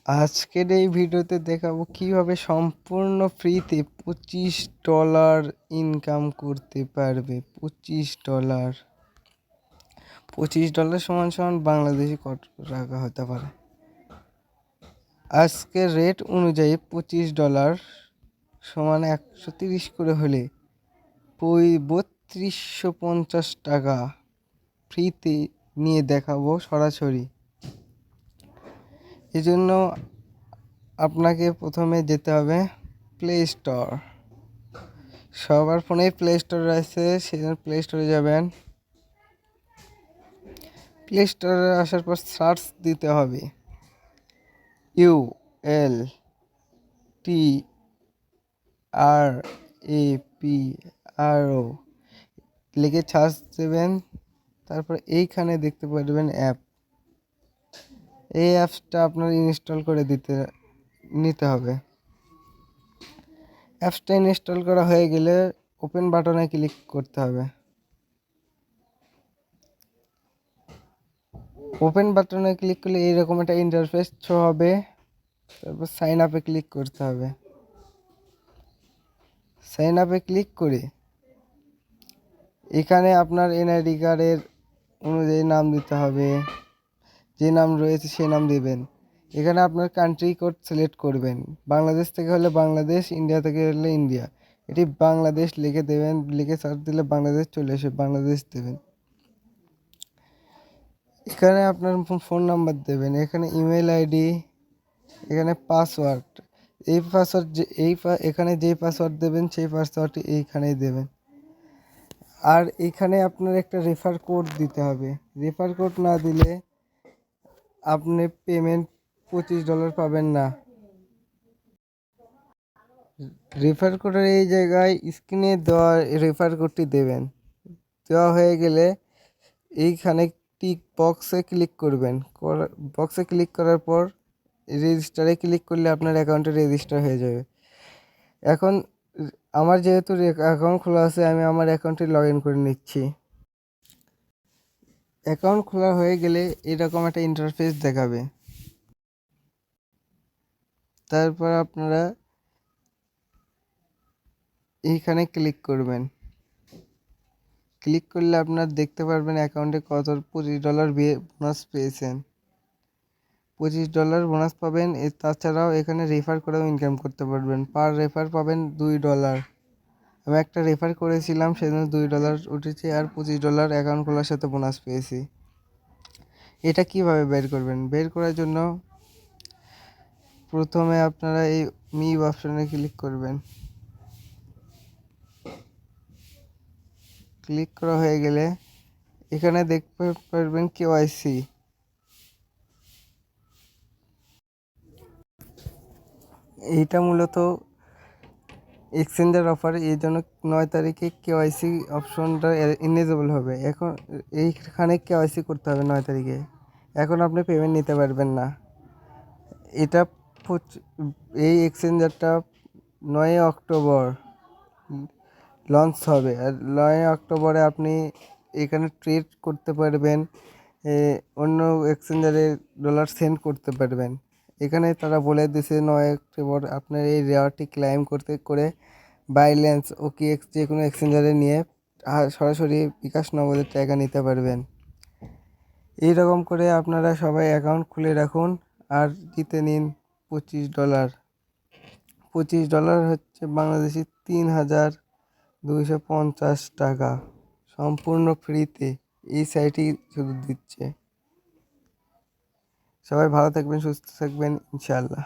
আজকের এই ভিডিওতে দেখাবো কিভাবে সম্পূর্ণ ফ্রিতে $25 ইনকাম করতে পারবে। $25 $25 সমান সমান বাংলাদেশি কত টাকা হতে পারে। আজকের রেট অনুযায়ী $25 সমান 130 করে হলে 3250 টাকা ফ্রিতে নিয়ে দেখাবো সরাসরি। এজন্য আপনাকে প্রথমে যেতে হবে প্লে স্টোর। সবার ফোনে প্লে স্টোর রয়েছে, সেজন্য প্লে স্টোরে যাবেন। প্লে স্টোরে আসার পর সার্চ দিতে হবে ULTRAPRO লিখে সার্চ দেবেন। তারপর এইখানে দেখতে পারবেন অ্যাপ। এই অ্যাপসটা আপনার ইনস্টল করে নিতে হবে। অ্যাপসটা ইনস্টল করা হয়ে গেলে ওপেন বাটনে ক্লিক করতে হবে। ওপেন বাটনে ক্লিক করলে এইরকম একটা ইন্টারফেস শো হবে। তারপর সাইন আপে ক্লিক করতে হবে। সাইন আপে ক্লিক করে এখানে আপনার এনআইডি কার্ডের অনুযায়ী নাম দিতে হবে। যে নাম রয়েছে সে নাম দেবেন। এখানে আপনার কান্ট্রি কোড সিলেক্ট করবেন। বাংলাদেশ থেকে হলে বাংলাদেশ, ইন্ডিয়া থেকে হলে ইন্ডিয়া। এটি বাংলাদেশ লিখে দেবেন। লিখে সার্চ দিলে বাংলাদেশ চলে আসে, বাংলাদেশ দেবেন। এখানে আপনার ফোন নাম্বার দেবেন। এখানে ইমেল আইডি, এখানে পাসওয়ার্ড। এই পাসওয়ার্ড এখানে যে পাসওয়ার্ড দেবেন সেই পাসওয়ার্ডটি এইখানেই দেবেন। আর এখানে আপনার একটা রেফার কোড দিতে হবে। রেফার কোড না দিলে আপনি পেমেন্ট $25 পাবেন না। রেফার কোডের এই জায়গায় স্ক্রিনে দেওয়া রেফার কোডটি দেবেন। দেওয়া হয়ে গেলে এইখানে টিক বক্সে ক্লিক করবেন। বক্সে ক্লিক করার পর রেজিস্টারে ক্লিক করলে আপনার অ্যাকাউন্টে রেজিস্টার হয়ে যাবে। এখন আমার যেহেতু অ্যাকাউন্ট খোলা আছে, আমি আমার অ্যাকাউন্টে লগ ইন করে নিচ্ছি। অ্যাকাউন্ট খোলা হয়ে গেলে এরকম একটা ইন্টারফেস দেখাবে। তারপর আপনারা এইখানে ক্লিক করবেন। ক্লিক করলে আপনার দেখতে পারবেন অ্যাকাউন্টে কত $25 বোনাস পেয়েছেন। $25 বোনাস পাবেন। তাছাড়াও এখানে রেফার করেও ইনকাম করতে পারবেন। পার রেফার পাবেন $2। আমি একটা রেফার করেছিলাম, সেজন্য $2 উঠেছে। আর $25 অ্যাকাউন্ট খোলার সাথে বোনাস পেয়েছি। এটা কিভাবে বের করবেন? বের করার জন্য প্রথমে আপনারা এই মি অপশনে ক্লিক করবেন। ক্লিক করা হয়ে গেলে এখানে দেখতে পারবেন কেওয়াইসি। এইটা মূলত এক্সচেঞ্জের অফার, এই জন্য 9 তারিখে কেওয়াইসি অপশনটা ইনেজেবল হবে। এখন এইখানে কেওয়াইসি করতে হবে 9 তারিখে। এখন আপনি পেমেন্ট নিতে পারবেন না। এটা এই এক্সচেঞ্জারটা 9 অক্টোবর লঞ্চ হবে। আর 9 অক্টোবরে আপনি এখানে ট্রেড করতে পারবেন, অন্য এক্সচেঞ্জারে ডলার সেন্ড করতে পারবেন। এখানে তারা বলে দিয়েছে 9 অক্টোবর আপনার এই রেওয়ার্ডটি ক্লাইম করে বাইন্যান্স OKX যে কোনো এক্সচেঞ্জারে নিয়ে সরাসরি বিকাশ নগদের টাকা নিতে পারবেন। এইরকম করে আপনারা সবাই অ্যাকাউন্ট খুলে রাখুন আর জিতে নিন $25। $25 হচ্ছে বাংলাদেশি 3250 টাকা, সম্পূর্ণ ফ্রিতে এই সাইটই শুধু দিচ্ছে। সবাই ভালো থাকবেন, সুস্থ থাকবেন, ইনশাআল্লাহ।